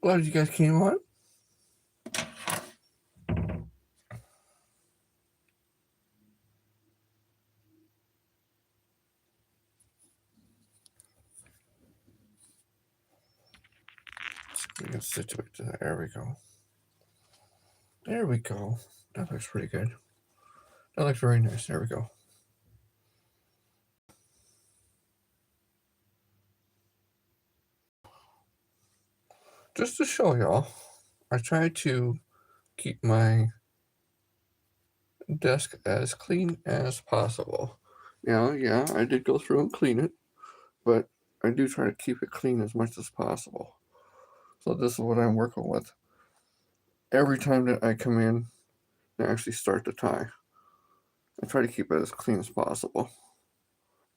Glad you guys came on. We can situate to that. There we go. There we go. That looks pretty good. That looks very nice. There we go. Just to show y'all, I try to keep my desk as clean as possible. Now, yeah, I did go through and clean it, but I do try to keep it clean as much as possible. So this is what I'm working with. Every time that I come in and actually start the tie, I try to keep it as clean as possible.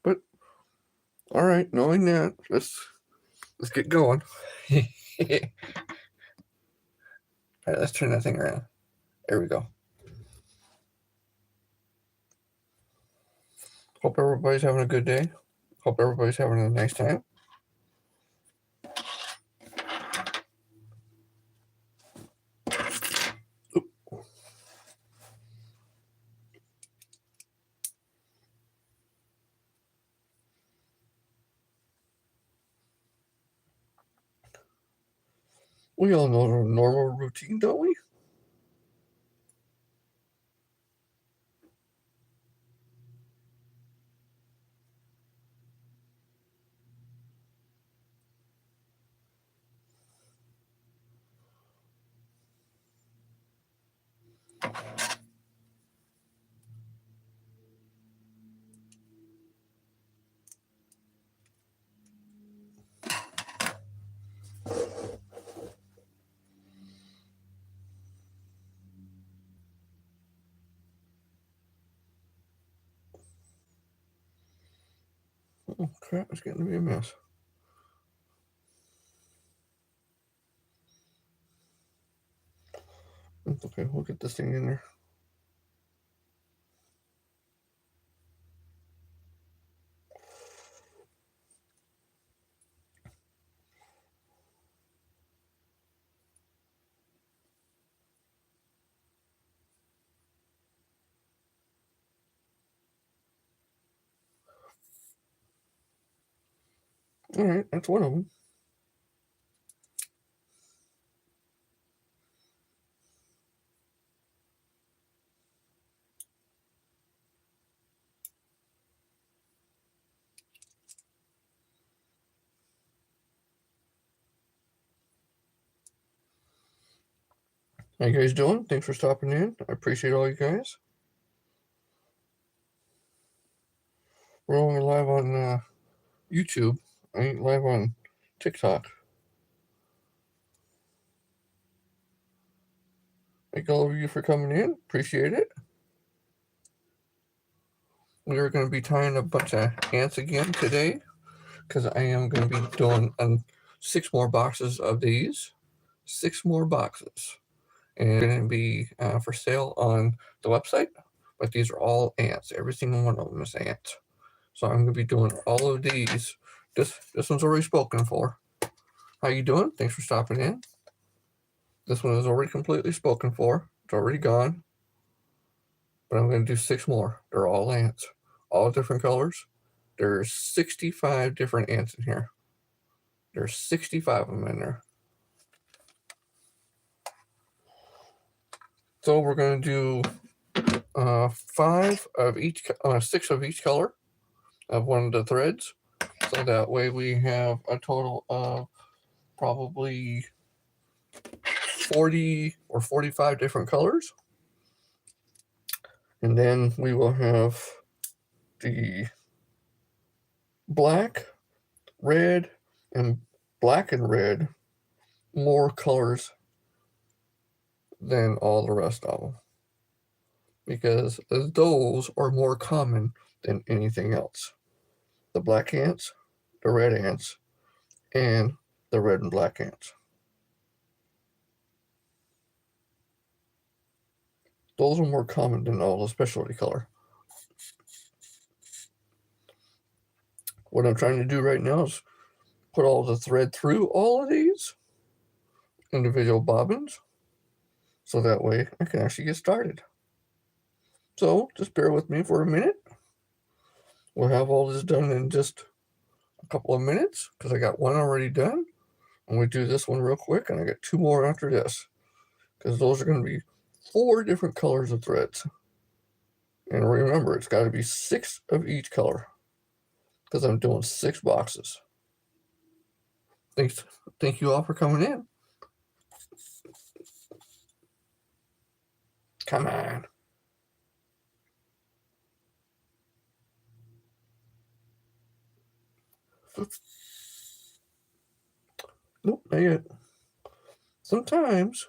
But all right, knowing that, let's get going. All right, let's turn that thing around. There we go. Hope everybody's having a good day. Hope everybody's having a nice time. Oop. We all know the normal routine, don't we? Oh crap, it's getting to be a mess. It's okay, we'll get this thing in there. All right, that's one of them. How you guys doing? Thanks for stopping in. I appreciate all you guys. We're only live on YouTube. I ain't live on TikTok. Thank all of you for coming in. Appreciate it. We are going to be tying a bunch of ants again today because I am going to be doing 6 more boxes of these. 6 more boxes. And they're going to be for sale on the website. But these are all ants. Every single one of them is ants. So I'm going to be doing all of these. This one's already spoken for. How you doing? Thanks for stopping in. This one is already completely spoken for. It's already gone. But I'm going to do 6 more. They're all ants. All different colors. There's 65 different ants in here. There's 65 of them in there. So we're going to do 5 of each, 6 of each color of one of the threads. So that way we have a total of probably 40 or 45 different colors. And then we will have the black, red, and black and red more colors than all the rest of them. Because those are more common than anything else. The black ants, the red ants, and the red and black ants. Those are more common than all the specialty color. What I'm trying to do right now is put all the thread through all of these individual bobbins, so that way I can actually get started. So just bear with me for a minute. We'll have all this done in just a couple of minutes because I got one already done. I'm going to do this one real quick, and I got 2 more after this because those are going to be 4 different colors of threads. And remember, it's got to be 6 of each color because I'm doing 6 boxes. Thank you all for coming in. Come on. Nope, not yet. Sometimes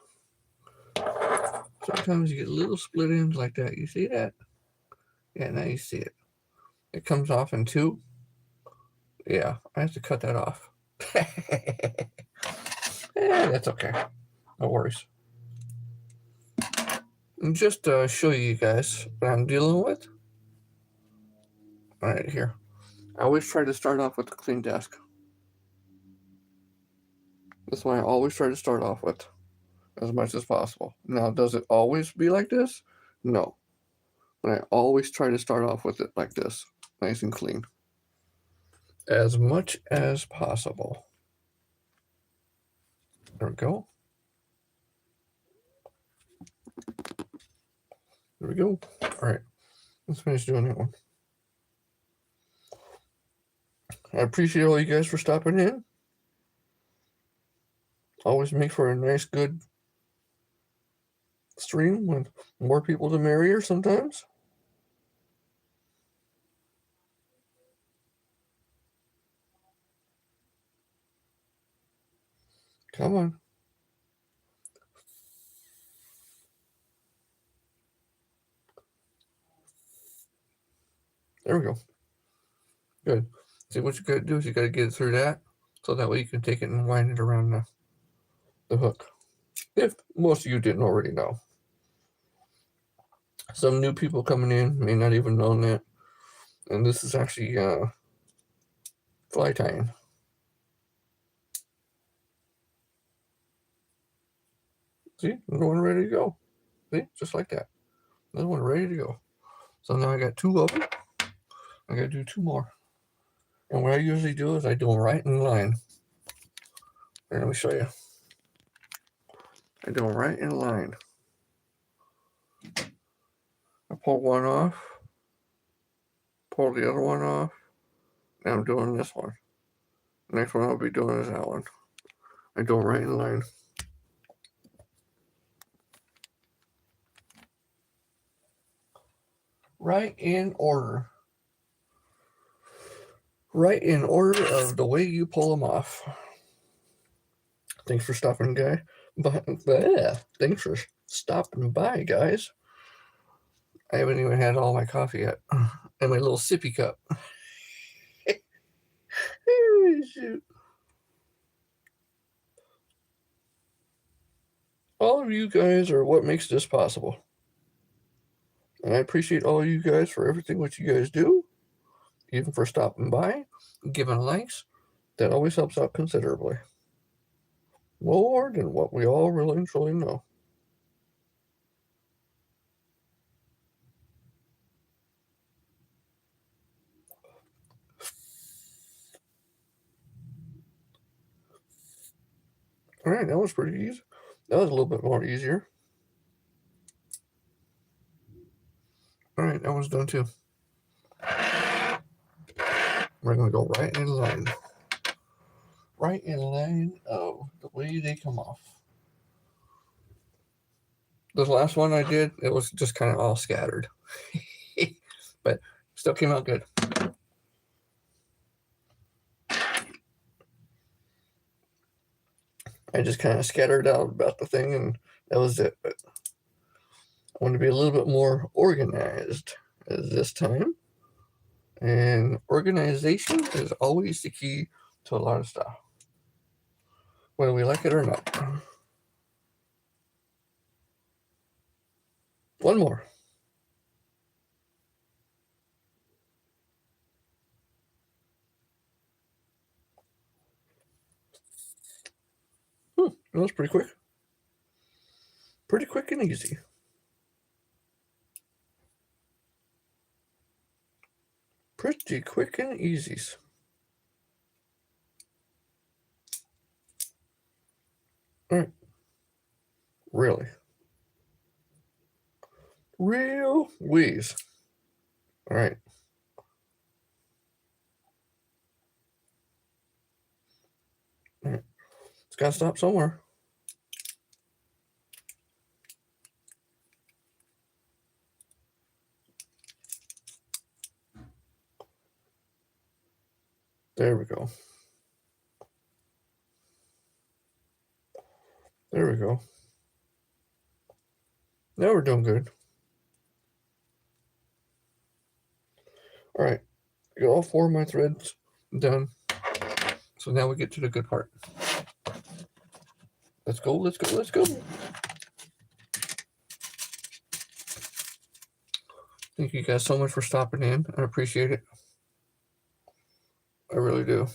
you get little split ends like that. You see that? Yeah, now you see it. It comes off in 2. Yeah, I have to cut that off. That's okay. No worries. And just to show you guys what I'm dealing with. Right here. I always try to start off with a clean desk. That's why I always try to start off with as much as possible. Now, does it always be like this? No. But I always try to start off with it like this, nice and clean. As much as possible. There we go. There we go. All right. Let's finish doing that one. I appreciate all you guys for stopping in. Always make for a nice, good stream with more people the merrier sometimes. Come on. There we go. Good. See, what you got to do is you got to get it through that, so that way you can take it and wind it around the hook. If most of you didn't already know. Some new people coming in may not even know that. And this is actually fly tying. See, another one ready to go. See, just like that. Another one ready to go. So now I got 2 of them. I got to do 2 more. And what I usually do is I do them right in line. Here, let me show you. I do them right in line. I pull one off, pull the other one off. Now I'm doing this one. Next one I'll be doing is that one. I do them right in line. Right in order. Right in order of the way you pull them off. Thanks for stopping, guy. Thanks for stopping by, guys. I haven't even had all my coffee yet. And my little sippy cup. Shoot. All of you guys are what makes this possible. And I appreciate all of you guys for everything what you guys do. Even for stopping by, giving likes. That always helps out considerably. More than what we all really and truly know. All right, that was pretty easy. That was a little bit more easier. All right, that one's done too. We're going to go right in line. Right in line of the way they come off. This last one I did, it was just kind of all scattered. But still came out good. I just kind of scattered out about the thing, and that was it. But I want to be a little bit more organized this time. And organization is always the key to a lot of stuff, whether we like it or not. One more. That was pretty quick. Pretty quick and easy. Pretty quick and easy. All right. Really. Real wheeze. All right. All right. It's got to stop somewhere. There we go. There we go. Now we're doing good. All right. I got all 4 of my threads done. So now we get to the good part. Let's go, let's go, let's go. Thank you guys so much for stopping in. I appreciate it. I really do.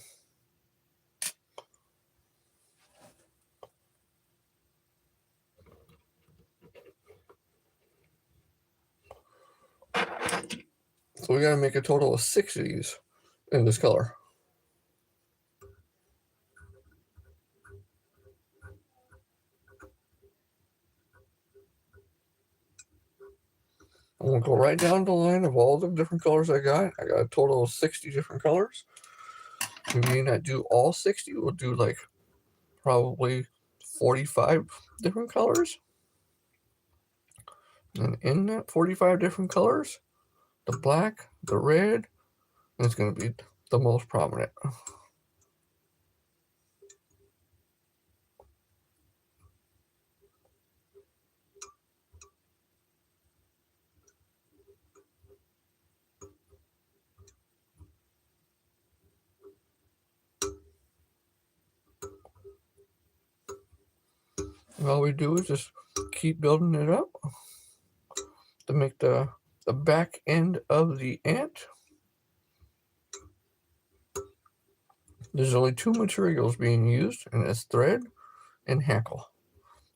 So we got to make a total of 6 of these in this color. I'm going to go right down the line of all the different colors I got. I got a total of 60 different colors. We may not do all 60. We'll do like probably 45 different colors. And in that 45 different colors, the black, the red, is going to be the most prominent. And all we do is just keep building it up to make the back end of the ant. There's only 2 materials being used, and that's thread and hackle.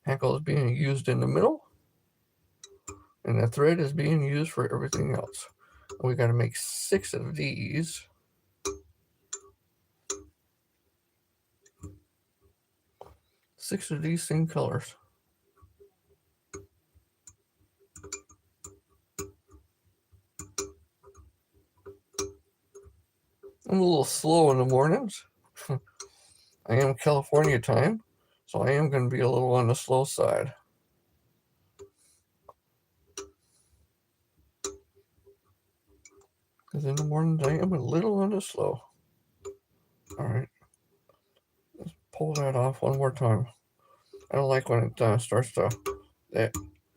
Hackle is being used in the middle, and the thread is being used for everything else. And we got to make 6 of these. 6 of these same colors. I'm a little slow in the mornings. I am California time, so I am going to be a little on the slow side. Because in the mornings I am a little on the slow. Alright. Let's pull that off one more time. I don't like when it starts to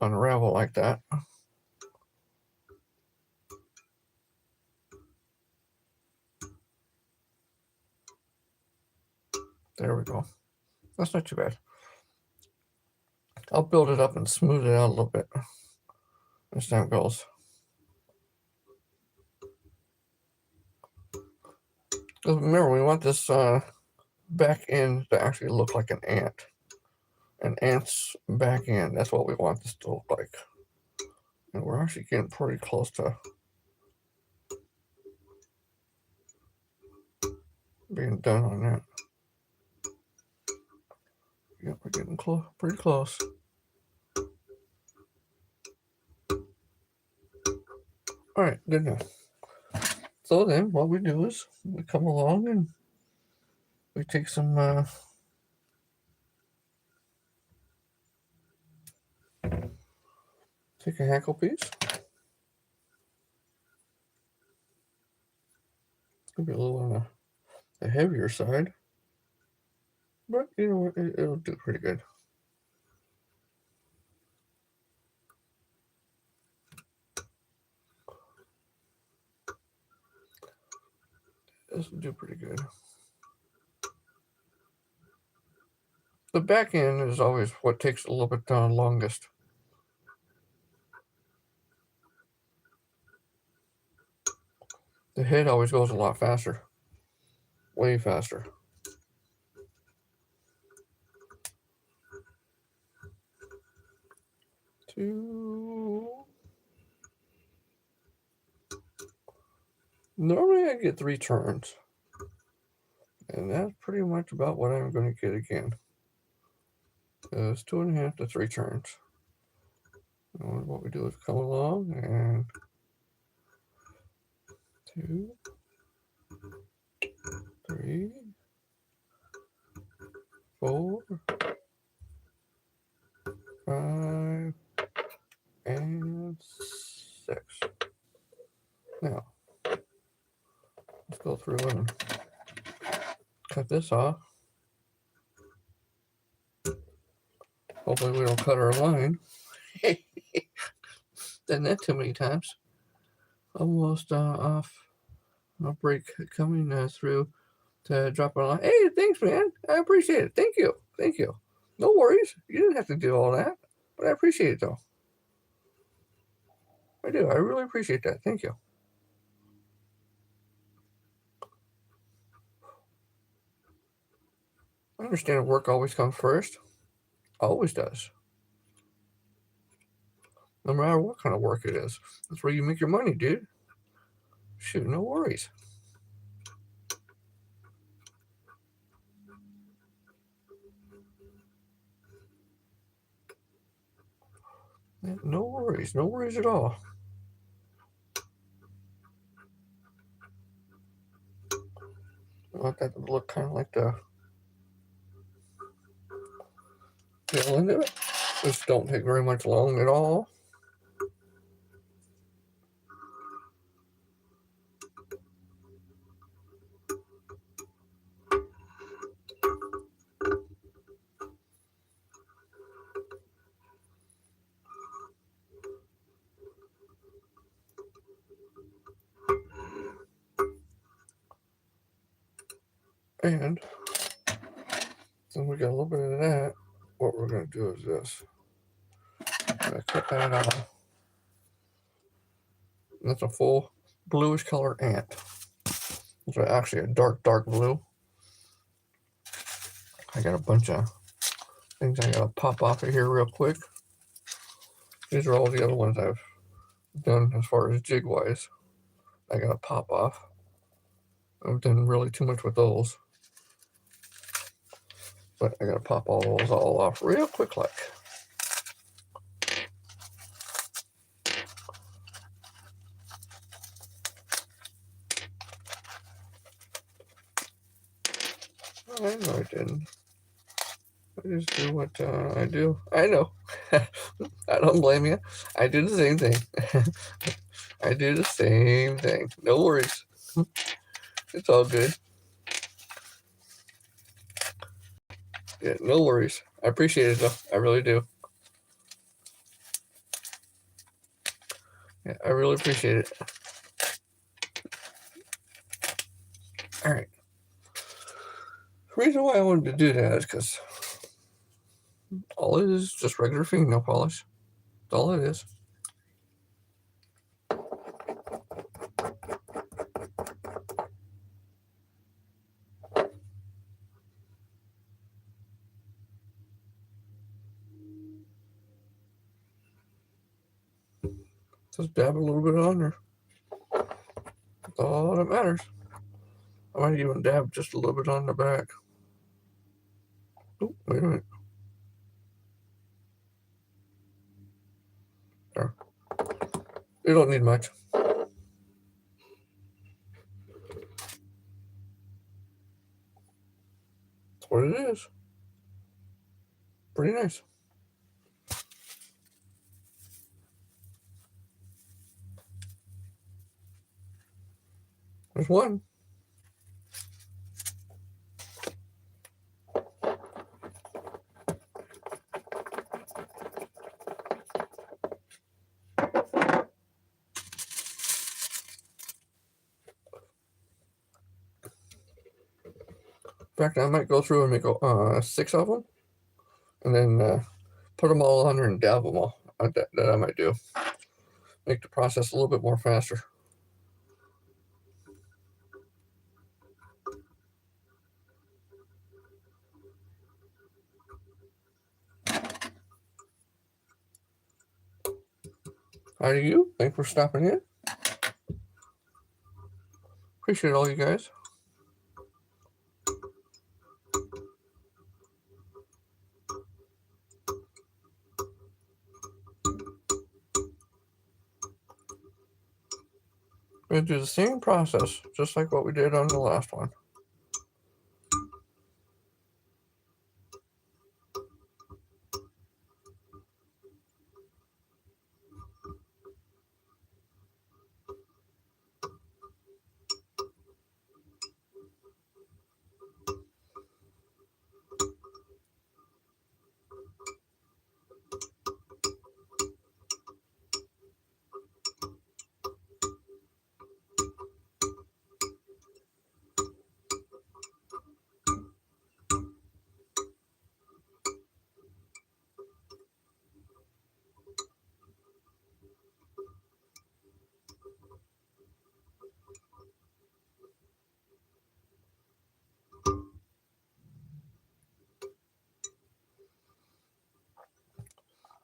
unravel like that. There we go. That's not too bad. I'll build it up and smooth it out a little bit as time goes. Remember, we want this back end to actually look like an ant. An ant's back end. That's what we want this to look like. And we're actually getting pretty close to being done on that. Yep, we're getting close, pretty close. All right, good enough. So then what we do is we come along and we take some take a hackle piece. It's gonna be a little on the heavier side, but you know it'll do pretty good. This will do pretty good. The back end is always what takes a little bit longest. The head always goes a lot faster. Way faster. 2. Normally I get 3 turns. And that's pretty much about what I'm going to get again. It's 2.5 to 3 turns. And what we do is come along and 2, 3, 4, 5, and 6. Now, let's go through and cut this off. Hopefully we don't cut our line. Done that too many times. Almost off. A break coming through to drop a line. Hey, thanks, man. I appreciate it. Thank you. Thank you. No worries. You didn't have to do all that, but I appreciate it, though. I do. I really appreciate that. Thank you. I understand work always comes first. Always does. No matter what kind of work it is. That's where you make your money, dude. Shoot, no worries. No worries. No worries at all. I want that to look kind of like the tail end of it. This don't take very much long at all. And then we got a little bit of that. What we're going to do is this. I'm going to cut that off. And that's a full bluish color ant. It's actually a dark blue. I got a bunch of things I got to pop off of here real quick. These are all the other ones I've done as far as jig wise. I got to pop off. I've done really too much with those. But I got to pop all those all off real quick like. I know I didn't. I just do what I do. I know. I don't blame you. I do the same thing. I do the same thing. No worries. It's all good. Yeah, no worries. I appreciate it though. I really do. Yeah, I really appreciate it. All right. The reason why I wanted to do that is because all it is just regular fingernail polish. That's all it is. Just dab a little bit on there. That's all that matters. I might even dab just a little bit on the back. Oh, wait a minute. There. You don't need much. That's what it is. Pretty nice. There's one. In fact, I might go through and make 6 of them, and then put them all on there and dab them all. That I might do. Make the process a little bit more faster. Hi to you. Thanks for stopping in. Appreciate all you guys. We're going to do the same process, just like what we did on the last one.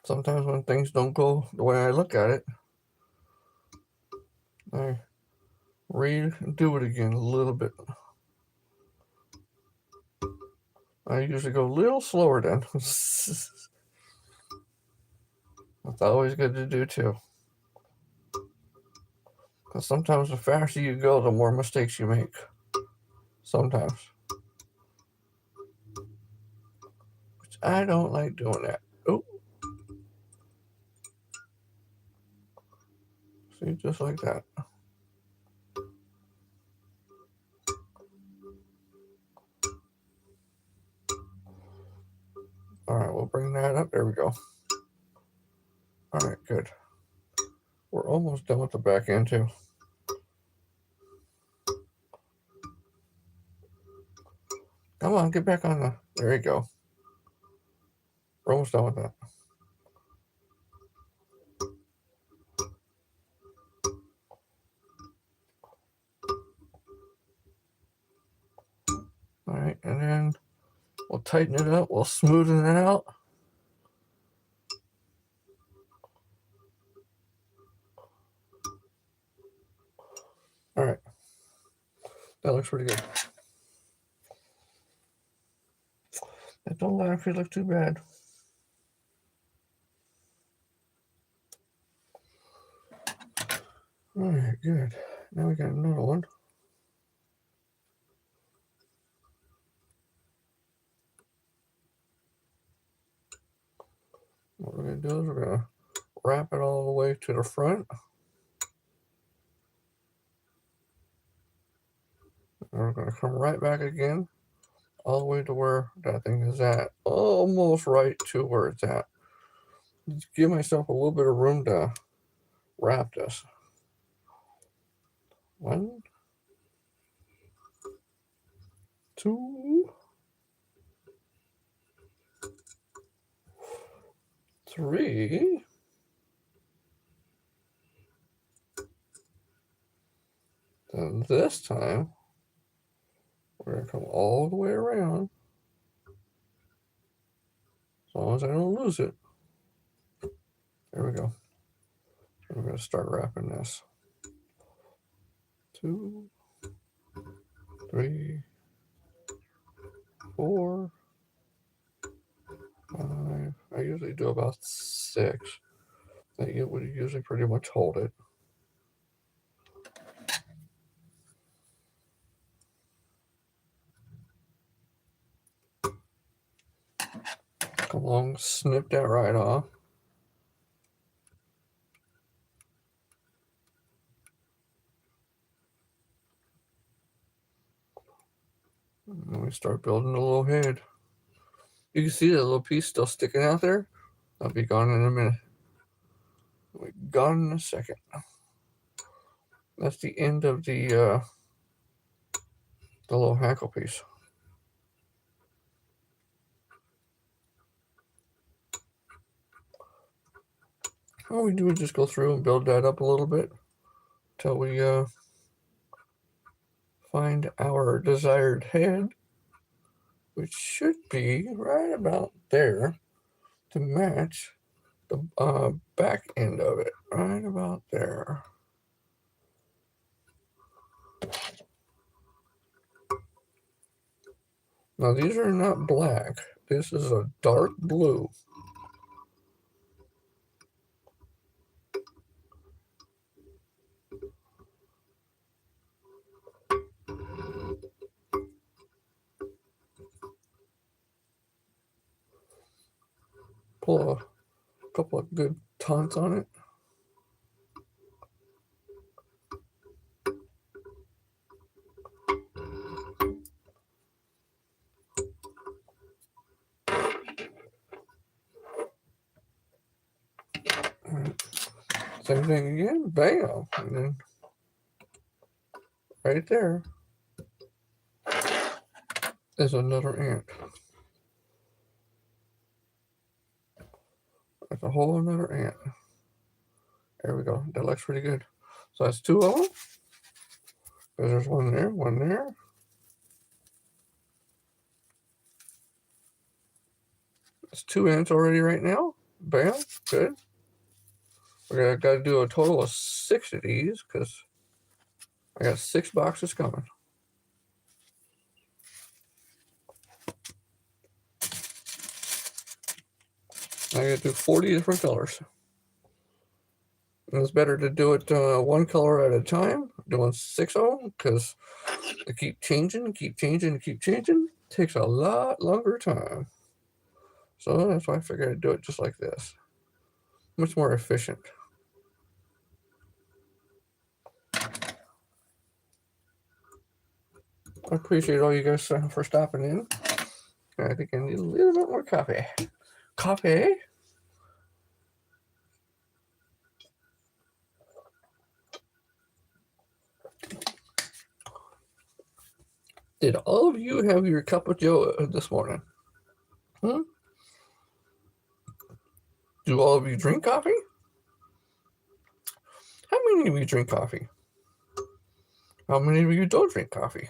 Sometimes when things don't go the way I look at it, I redo it again a little bit. I usually go a little slower then. That's always good to do too. Because sometimes the faster you go, the more mistakes you make. Sometimes. Which I don't like doing that. Oh. See, just like that. All right, we'll bring that up. There we go. All right, good. We're almost done with the back end too. Come on, get back on the. There you go. We're almost done with that. All right, and then we'll tighten it up. We'll smoothen it out. All right. That looks pretty good. That don't actually look too bad. All right, good. Now we got another one. What we're going to do is we're going to wrap it all the way to the front. And we're going to come right back again, all the way to where that thing is at. Almost right to where it's at. Just give myself a little bit of room to wrap this. 1, 2, 3. Then this time, we're going to come all the way around. As long as I don't lose it. There we go. We're going to start wrapping this. 2, 3, 4, 5. I usually do about 6. It would usually pretty much hold it. Come along, snip that right off. And we start building the little head. You can see that little piece still sticking out there. I'll be gone in a minute. We'll be gone in a second. That's the end of the little hackle piece. All we do is just go through and build that up a little bit until we find our desired head, which should be right about there to match the back end of it, right about there. Now these are not black. This is a dark blue. Pull a couple of good taunts on it. Same thing again, bam, and then right there is another ant. That's a whole another ant. There we go. That looks pretty good. So that's two of them. There's one there, one there. It's 2 ants already right now. Bam, good. We're gonna do a total of 6 of these because I got 6 boxes coming. I gotta do 40 different colors. And it's better to do it one color at a time, doing 6 of them, because they keep changing, keep changing, keep changing. It takes a lot longer time. So that's why I figured I'd do it just like this. Much more efficient. I appreciate all you guys for stopping in. I think I need a little bit more coffee. Coffee? Did all of you have your cup of joe this morning? Do all of you drink coffee? How many of you drink coffee? How many of you don't drink coffee?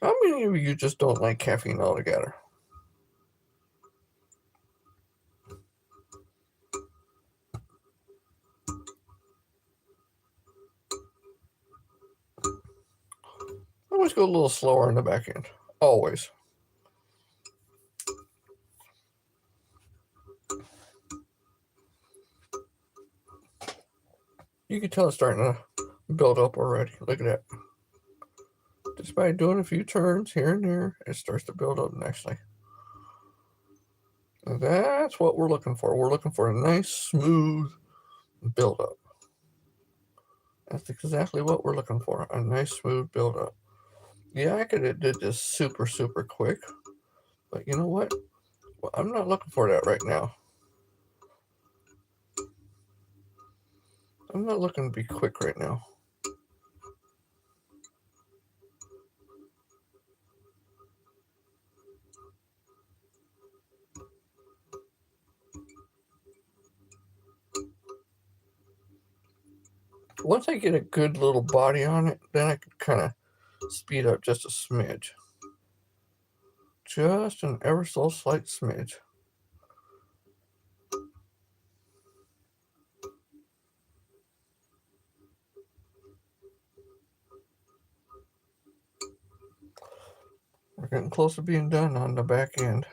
How many of you just don't like caffeine altogether? Always go a little slower in the back end. Always. You can tell it's starting to build up already. Look at that. Just by doing a few turns here and there, it starts to build up nicely. And that's what we're looking for. We're looking for a nice, smooth build up. That's exactly what we're looking for. A nice, smooth build up. Yeah, I could have did this super, super quick. But you know what? Well, I'm not looking for that right now. I'm not looking to be quick right now. Once I get a good little body on it, then I can kind of speed up just a smidge. Just an ever so slight smidge. We're getting close to being done on the back end.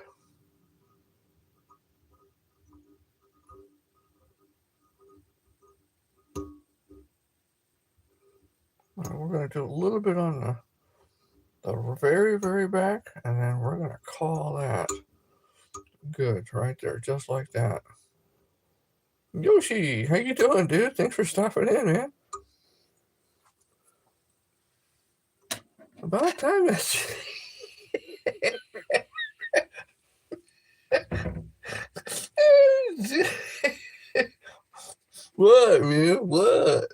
Right, we're going to do a little bit on the very, very back, and then we're going to call that good right there, just like that. Yoshi, how you doing, dude? Thanks for stopping in, man. About time it's... What, man? What?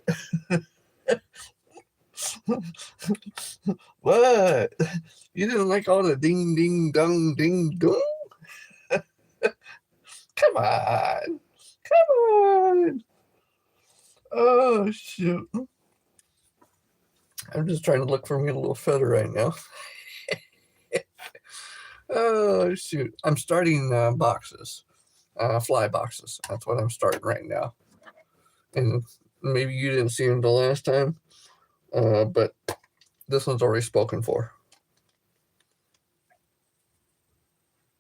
What? You didn't like all the ding, ding, dong, ding, dong? Come on. Come on. Oh, shoot. I'm just trying to look for me a little feather right now. Oh, shoot. I'm starting boxes. fly boxes. That's what I'm starting right now. And maybe you didn't see them the last time, but this one's already spoken for.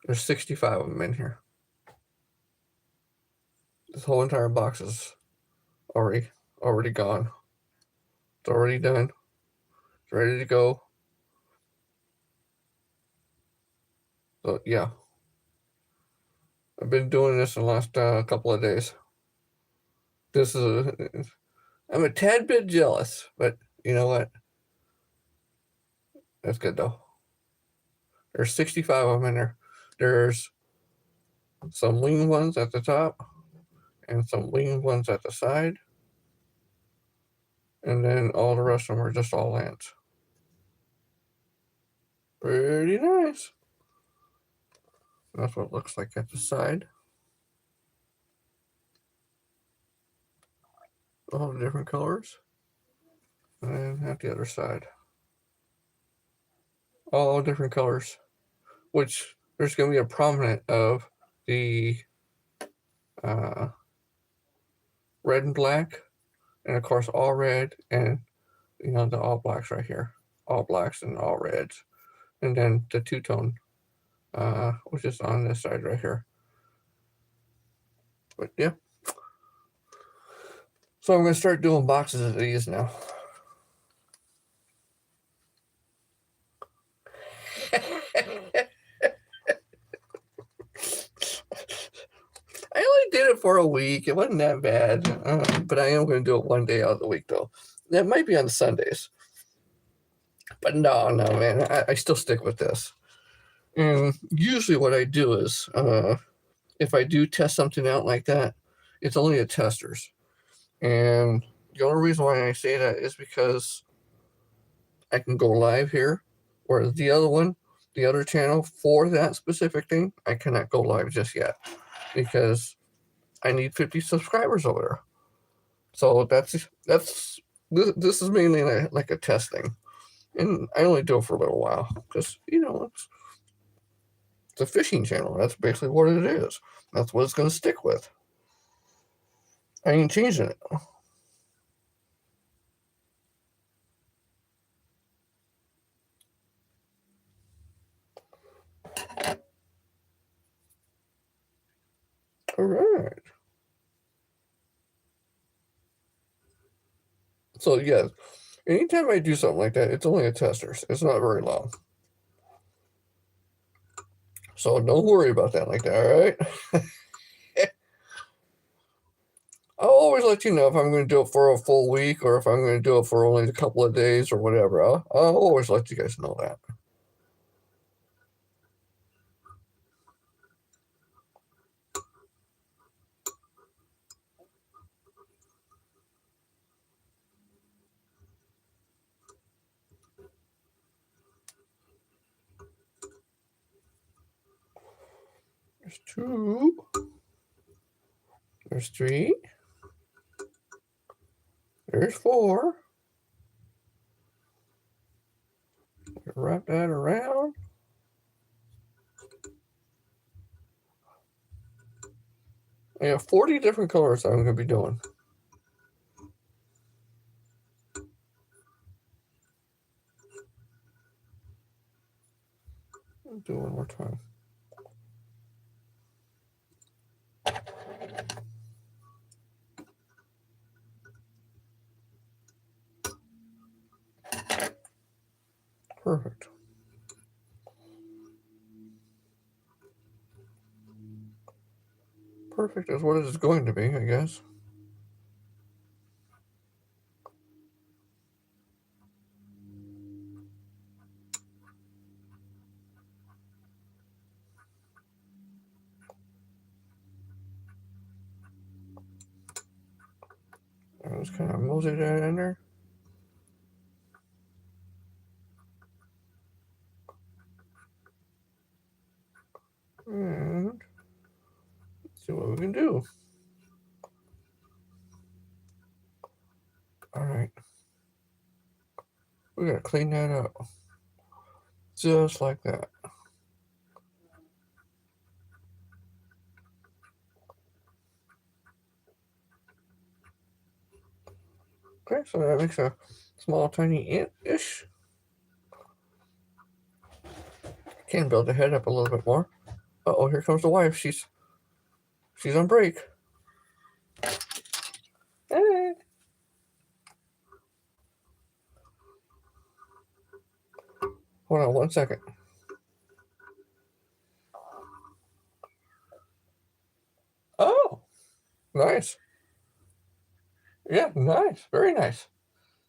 There's 65 of them in here. This whole entire box is already gone. It's already done. It's ready to go. So yeah, I've been doing this in the last couple of days. I'm a tad bit jealous, but you know what? That's good though. There's 65 of them in there. There's some lean ones at the top and some lean ones at the side. And then all the rest of them are just all lands. Pretty nice. That's what it looks like at the side. All the different colors. And at the other side. All different colors. Which there's going to be a prominent of the red and black. And of course all red and the all blacks right here. All blacks and all reds. And then the two-tone, which is on this side right here. But yeah. So I'm going to start doing boxes of these now. I only did it for a week. It wasn't that bad. But I am going to do it one day out of the week, though. That might be on Sundays. But no, man. I still stick with this. And usually what I do is, if I do test something out like that, it's only at testers. And the only reason why I say that is because I can go live here, whereas the other one, the other channel for that specific thing, I cannot go live just yet because I need 50 subscribers over there. So this is mainly like a test thing, and I only do it for a little while because it's a fishing channel. That's basically what it is. That's what it's going to stick with. I ain't changing it. All right. So yeah, anytime I do something like that, it's only a testers. It's not very long. So don't worry about that like that, all right? I'll always let you know if I'm going to do it for a full week or if I'm going to do it for only a couple of days or whatever. I'll always let you guys know that. There's 2. There's 3. There's 4. Wrap that around. I have 40 different colors I'm going to be doing. I'll do it one more time. Perfect. Perfect is what it is going to be, I guess. I just kind of mosey that in there. And let's see what we can do. All right. We got to clean that up. Just like that. Okay, so that makes a small, tiny ant-ish. Can build the head up a little bit more. Uh-oh, here comes the wife. She's on break. Hey. Hold on 1 second. Oh, nice. Yeah, nice. Very nice.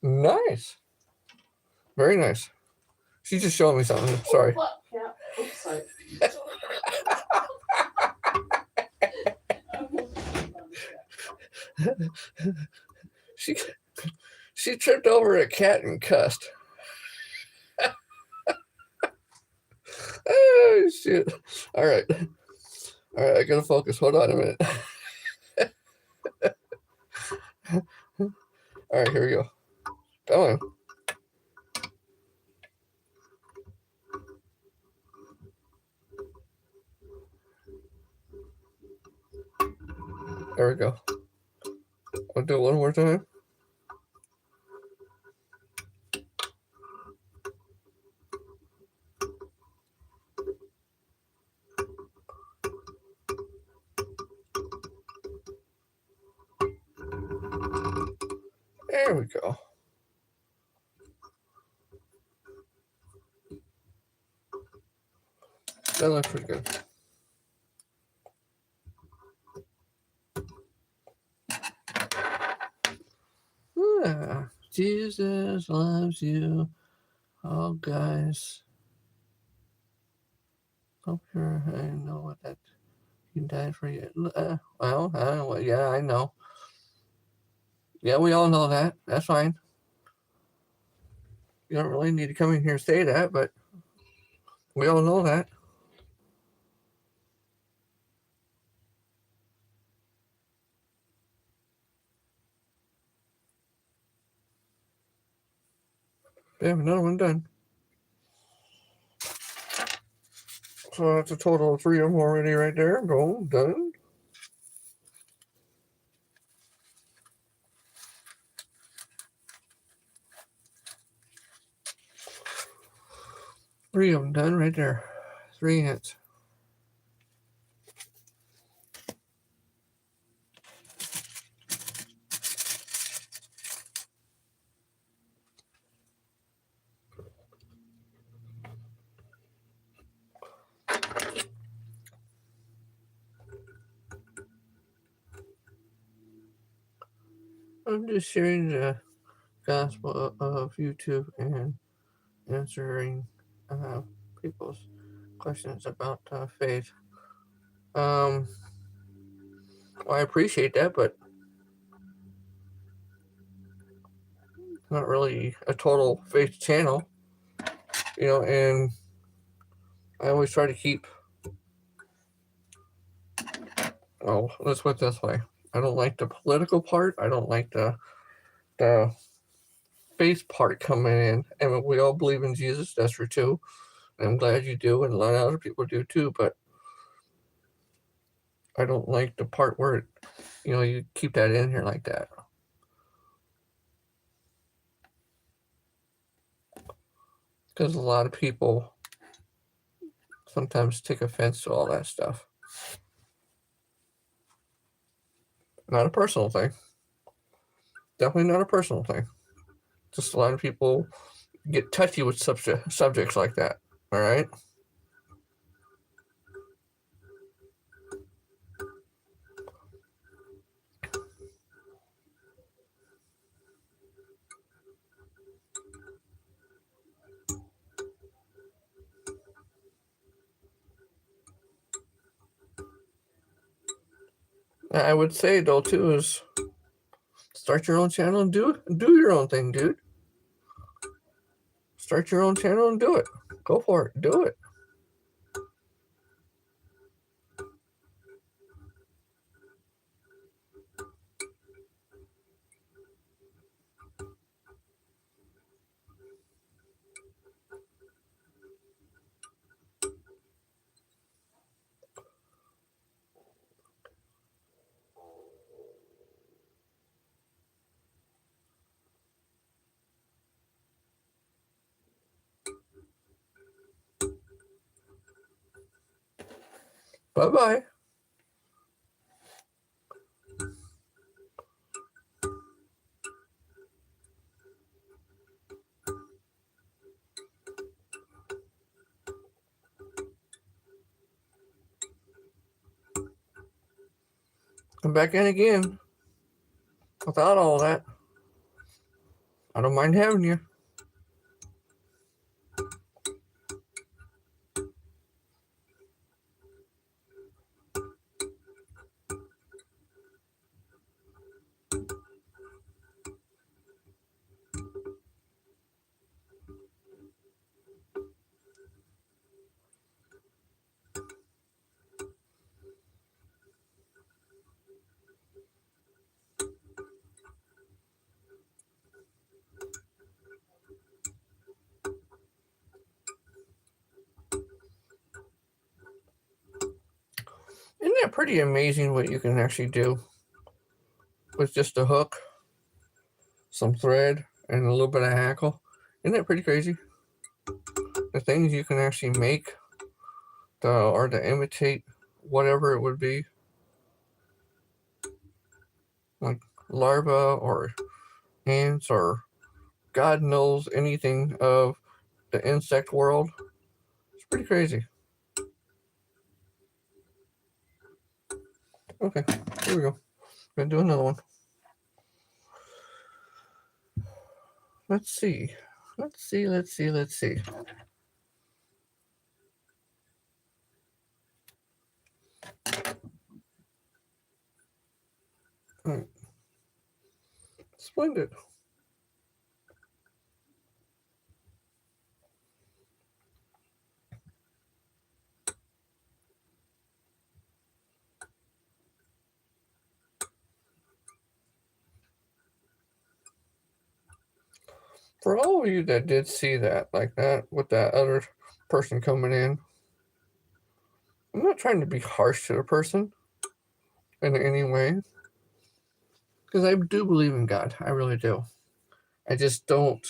Nice. Very nice. She's just showing me something. Sorry. Yeah. Oops, sorry. she she tripped over a cat and cussed. Oh shit. All right. I gotta focus. Hold on a minute. All right, here we go. Come on. There we go. I'll do it one more time. There we go. That looks pretty good. Jesus loves you. Oh, guys. Hope you're, I know what that. He died for you. Well, yeah, I know. Yeah, we all know that. That's fine. You don't really need to come in here and say that, but we all know that. We have another one done. So that's a total of 3 of them already right there. Go, done. Three of them done right there. 3 hits. I'm just sharing the gospel of YouTube and answering people's questions about faith. Well, I appreciate that, but not really a total faith channel, and I always try to keep, let's put it this way. I don't like the political part. I don't like the faith part coming in. And we all believe in Jesus. That's true too. And I'm glad you do, and a lot of other people do too. But I don't like the part where, you keep that in here like that. Because a lot of people sometimes take offense to all that stuff. Not a personal thing. Definitely not a personal thing. Just a lot of people get touchy with subjects like that. All right. I would say though too is start your own channel and do your own thing, dude. Start your own channel and do it. Go for it. Do it. Bye-bye. Come back in again. Without all that, I don't mind having you. Isn't that pretty amazing what you can actually do with just a hook, some thread, and a little bit of hackle? Isn't that pretty crazy? The things you can actually make or to imitate whatever it would be, like larvae or ants or God knows anything of the insect world. It's pretty crazy. Okay, here we go. Gonna do another one. Let's see. Let's see. All right. Splendid. For all of you that did see that, like that, with that other person coming in, I'm not trying to be harsh to the person in any way, because I do believe in God. I really do. I just don't.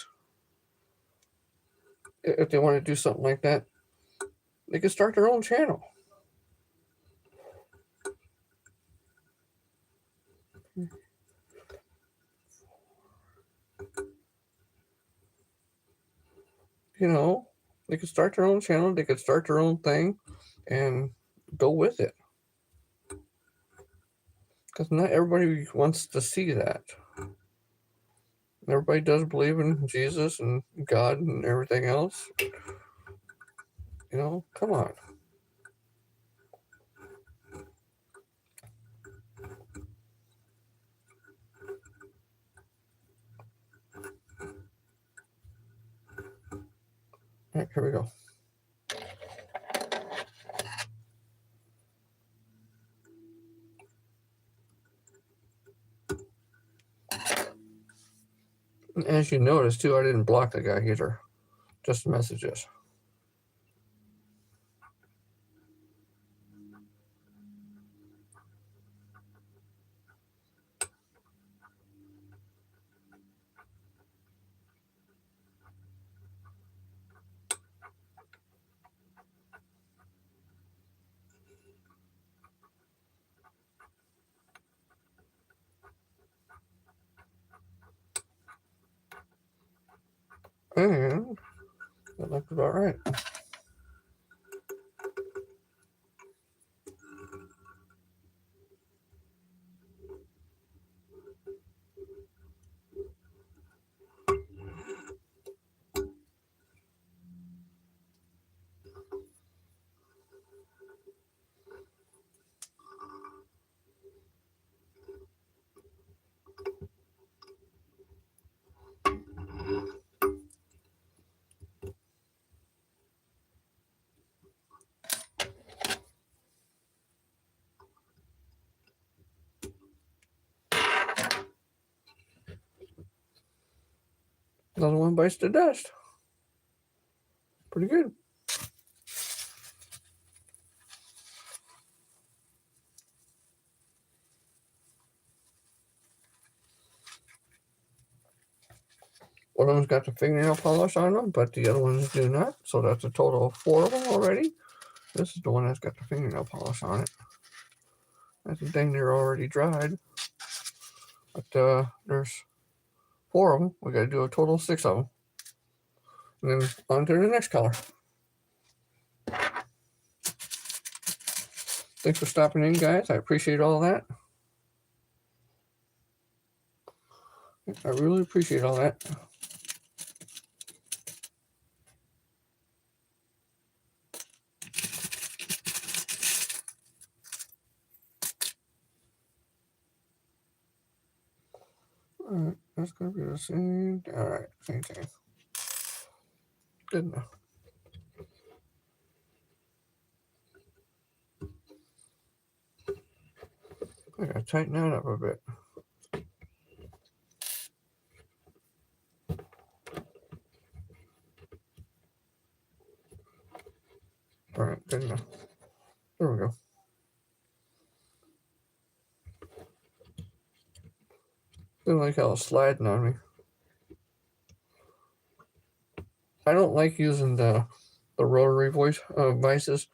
If they want to do something like that, they can start their own channel. You know, they could start their own channel. They could start their own thing, and go with it. Because not everybody wants to see that. Everybody does believe in Jesus and God and everything else. You know, come on. All right, here we go. And as you notice, too, I didn't block the guy either. Just messages. And that looked about right. Another one bites the dust. Pretty good. One of them's got the fingernail polish on them, but the other ones do not. So that's a total of 4 of them already. This is the one that's got the fingernail polish on it. That's the thing, they're already dried. But there's 4 of them. We got to do a total of 6 of them. And then on to the next color. Thanks for stopping in, guys. I appreciate all that. I really appreciate all that. Alright, that's going to be the same. Alright, same thing. Good enough. I got to tighten that up a bit. Alright, good enough. There we go. Didn't like how it's sliding on me. I don't like using the rotary vices.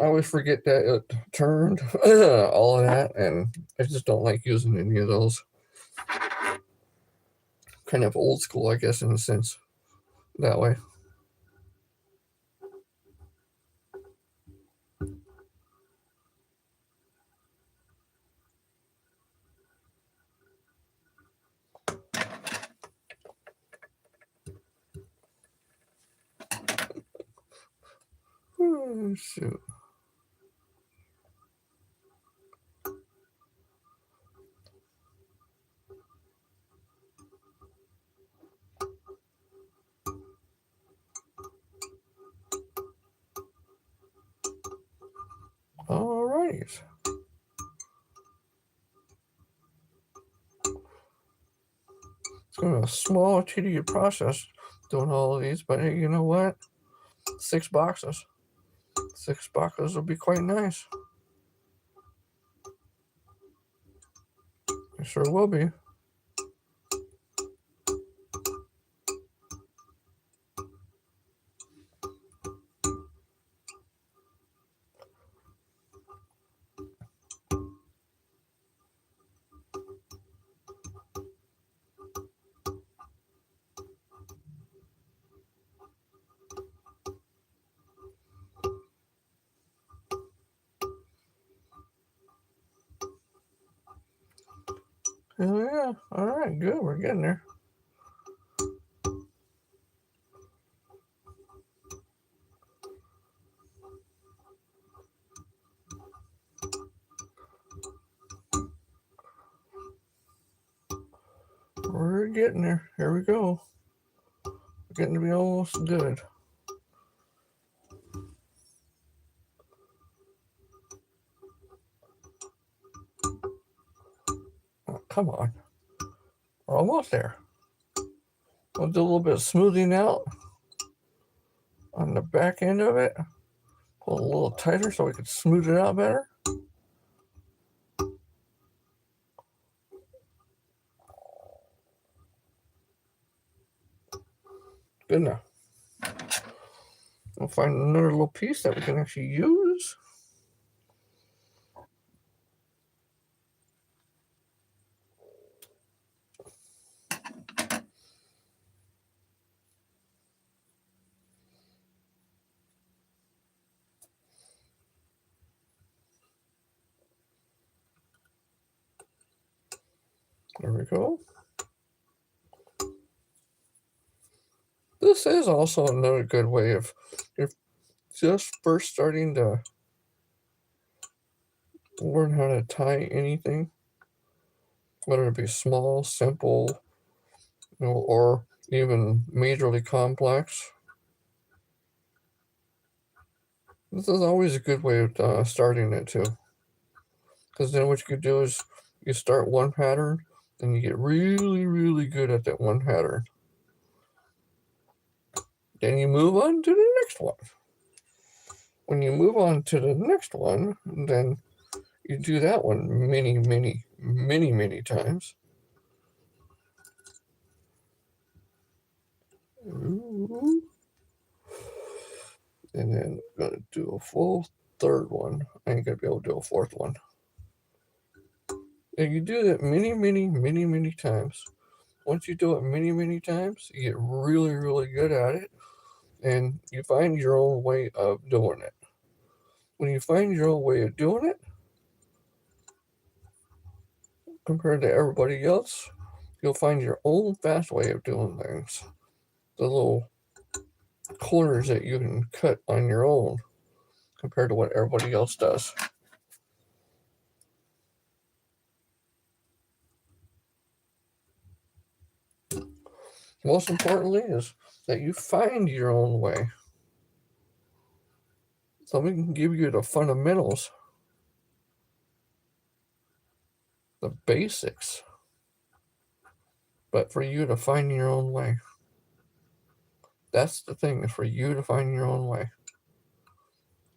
I always forget that it turned, all of that, and I just don't like using any of those. Kind of old school, I guess, in a sense, that way. Oh, shoot. All right. It's going to be a small, tedious process doing all of these, but hey, you know what? 6 boxes. 6 boxes will be quite nice. It sure will be. Oh, yeah. All right, good. We're getting there. We're getting there. Here we go. We're getting to be almost good. Oh, come on. We're almost there. We'll do a little bit of smoothing out on the back end of it. Pull a little tighter so we can smooth it out better. Good enough. We'll find another little piece that we can actually use. There we go. This is also another good way of, if just first starting to learn how to tie anything, whether it be small, simple, or even majorly complex. This is always a good way of starting it too. Because then what you could do is you start one pattern and you get really, really good at that one pattern. Then you move on to the next one. When you move on to the next one, then you do that one many, many, many, many times. Ooh. And then I'm going to do a full third one. I ain't going to be able to do a fourth one. And you do that many times. Once you do it many times, you get really good at it. And you find your own way of doing it. When you find your own way of doing it, compared to everybody else, you'll find your own fast way of doing things. The little corners that you can cut on your own compared to what everybody else does. Most importantly is that you find your own way. So we can give you the fundamentals, the basics, but for you to find your own way. That's the thing, is for you to find your own way.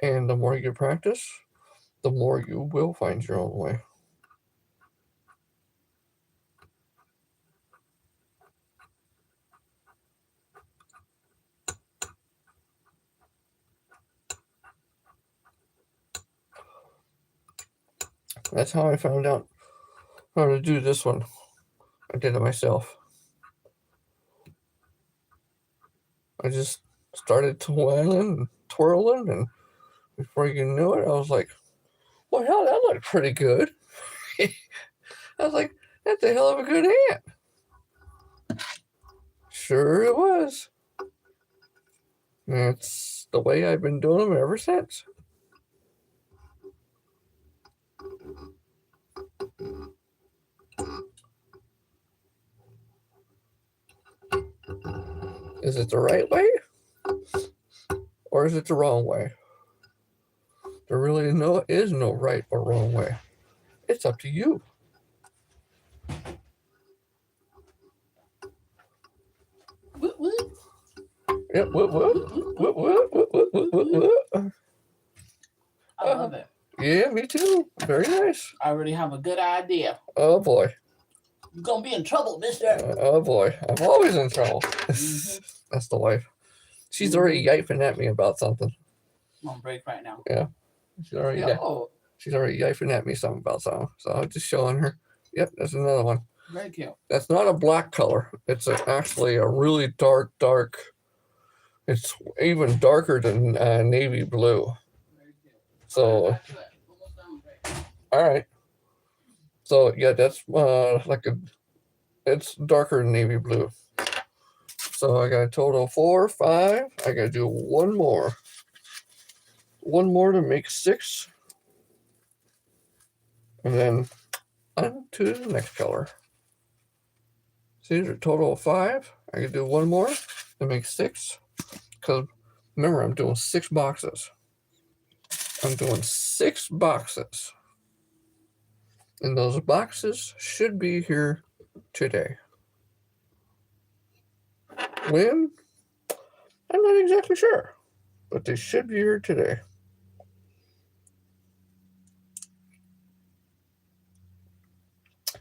And the more you practice, the more you will find your own way. That's how I found out how to do this one. I did it myself. I just started twirling, and before you knew it, I was like, well, hell, that looked pretty good. I was like, that's a hell of a good ant. Sure it was. That's the way I've been doing them ever since. Is it the right way? Or is it the wrong way? There really is no right or wrong way. It's up to you. Yep, I love it. Yeah, me too. Very nice. I already have a good idea. Oh boy. You're gonna be in trouble, mister. Oh boy. I'm always in trouble. That's the wife. She's already yiping at me about something. I'm on break right now. Yeah. She's already yiping at me something about something. So I'm just showing her. Yep, that's another one. Very cute. That's not a black color. It's actually a really dark. It's even darker than navy blue. So, all right. So yeah, that's it's darker than navy blue. So I got a total of 4, 5. I got to do one more. One more to make 6. And then on to the next color. So these are a total of 5. I can do one more to make 6. Because remember, I'm doing 6 boxes. I'm doing 6 boxes. And those boxes should be here today. When? I'm not exactly sure. But they should be here today.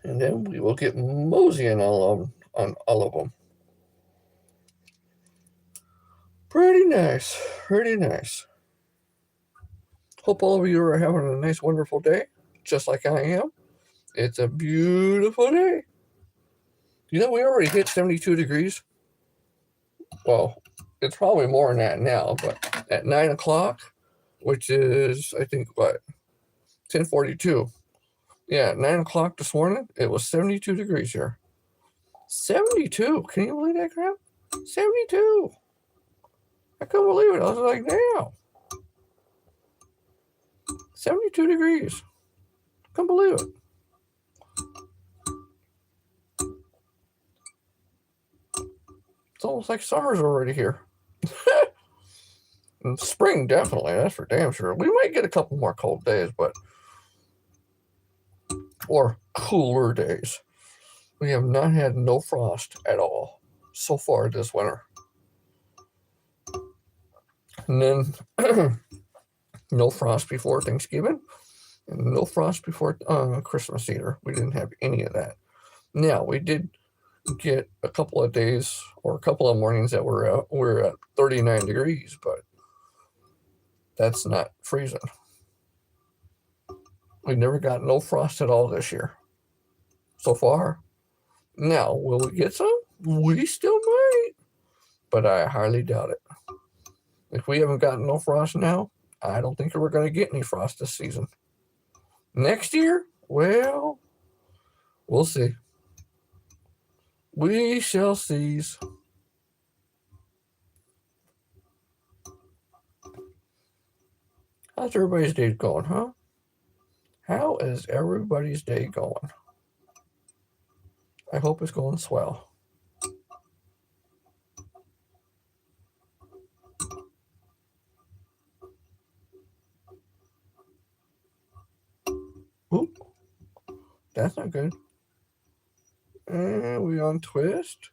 And then we will get moseying on all of them. Pretty nice. Pretty nice. Hope all of you are having a nice, wonderful day, just like I am. It's a beautiful day. You know, we already hit 72 degrees. Well, it's probably more than that now, but at 9 o'clock, which is, I think, what, 10:42. Yeah, 9 o'clock this morning, it was 72 degrees here. 72. Can you believe that crap? 72. I couldn't believe it. I was like, damn. 72 degrees. Couldn't believe it. It's almost like summer's already here. And spring, definitely. That's for damn sure. We might get a couple more cold days, or cooler days. We have not had no frost at all so far this winter. And then no frost before Thanksgiving, and no frost before Christmas either. We didn't have any of that. Now, we did get a couple of days or a couple of mornings that we're at 39 degrees, but That's not freezing. We never got no frost at all this year so far. Now, will we get some? We still might, but I highly doubt it. If we haven't gotten no frost now, I don't think we're going to get any frost this season. Next year, well, we'll see. We shall seize. How's everybody's day going, huh? How is everybody's day going? I hope it's going swell. Oop, that's not good. And we on twist.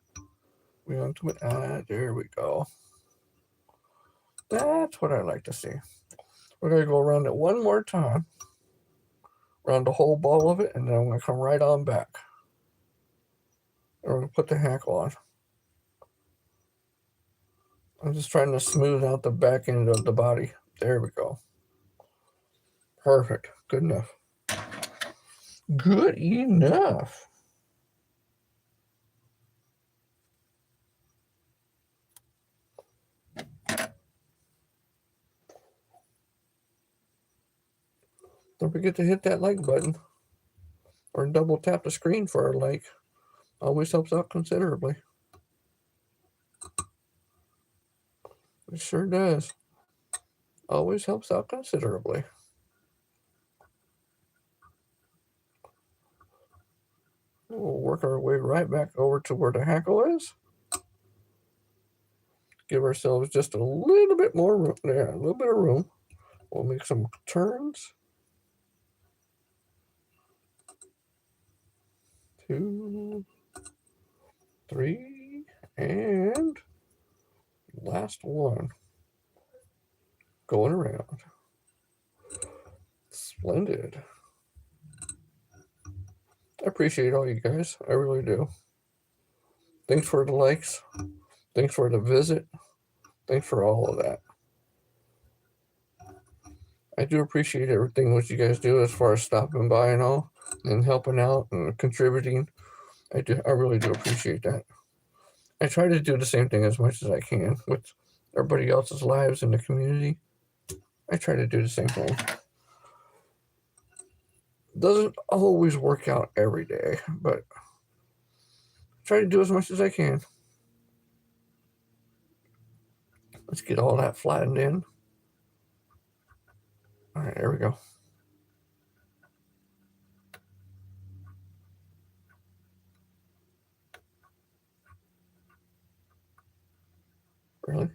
We on twist. There we go. That's what I like to see. We're going to go around it one more time. Around the whole ball of it, and then I'm going to come right on back. And we're going to put the hackle on. I'm just trying to smooth out the back end of the body. There we go. Perfect. Good enough. Good enough. Don't forget to hit that like button or double tap the screen for a like. Always helps out considerably. It sure does. Always helps out considerably. We'll work our way right back over to where the hackle is. Give ourselves just a little bit more room there, a little bit of room. We'll make some turns. 2, 3, and last one. Going around. Splendid. I appreciate all you guys. I really do. Thanks for the likes. Thanks for the visit. Thanks for all of that. I do appreciate everything what you guys do as far as stopping by and all and helping out and contributing. I really do appreciate that. I try to do the same thing as much as I can with everybody else's lives in the community. I try to do the same thing. Doesn't always work out every day, but I try to do as much as I can. Let's get all that flattened in. All right, there we go. Really?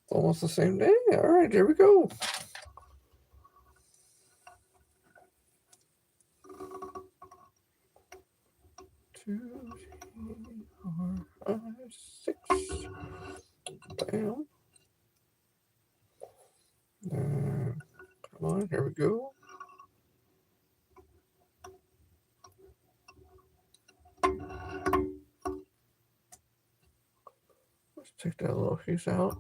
Almost the same day. All right, there we go. Two, 3, 4, 5, 6. Bam. Come on, here we go. Let's take that little piece out.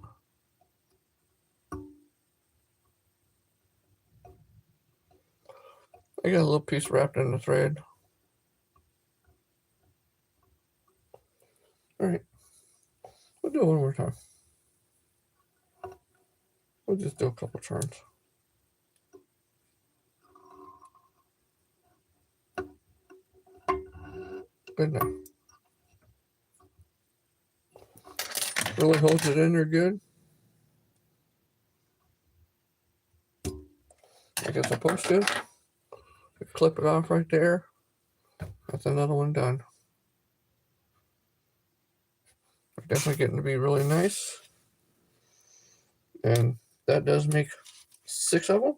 I got a little piece wrapped in the thread. All right, we'll do it one more time. We'll just do a couple turns. Good enough. Really holds it in there good. Like it's supposed to. Clip it off right there. That's another one done. We're definitely getting to be really nice. And that does make 6 of them.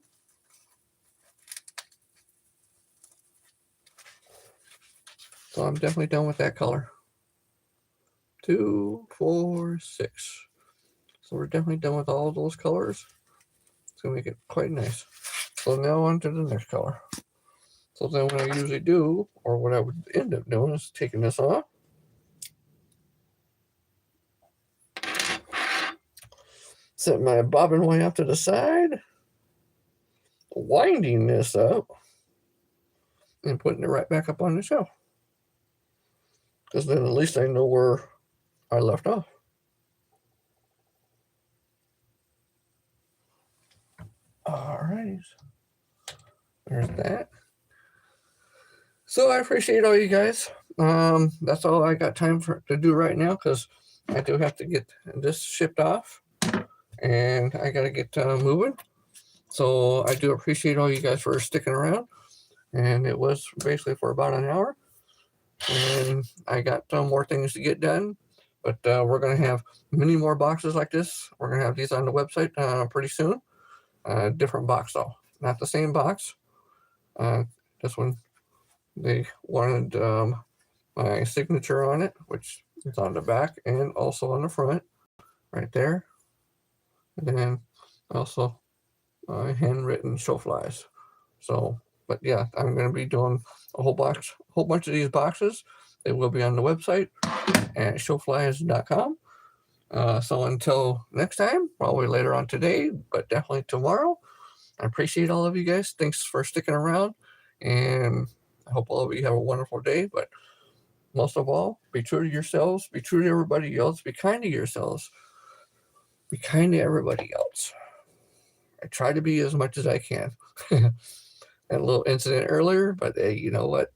So I'm definitely done with that color. 2, 4, 6. So we're definitely done with all those colors. It's going to make it quite nice. So now on to the next color. So then what I usually do, or what I would end up doing, is taking this off. Set my bobbin way off to the side. Winding this up. And putting it right back up on the shelf. Because then at least I know where I left off. Alrighty. There's that. So I appreciate all you guys. That's all I got time to do right now because I do have to get this shipped off and I got to get moving. So I do appreciate all you guys for sticking around. And it was basically for about an hour. And I got more things to get done. But we're going to have many more boxes like this. We're going to have these on the website pretty soon. Different box though. Not the same box. This one, they wanted my signature on it, which is on the back and also on the front, right there. And then also handwritten ShowFlies. So, but yeah, I'm going to be doing a whole bunch of these boxes. They will be on the website at ShowFlies.com. So until next time, probably later on today, but definitely tomorrow. I appreciate all of you guys. Thanks for sticking around. And I hope all of you have a wonderful day. But most of all, be true to yourselves. Be true to everybody else. Be kind to yourselves. Be kind to everybody else. I try to be as much as I can. Had a little incident earlier, but hey, you know what?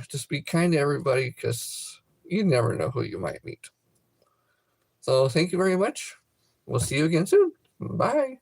Just be kind to everybody because you never know who you might meet. So thank you very much. We'll see you again soon. Bye.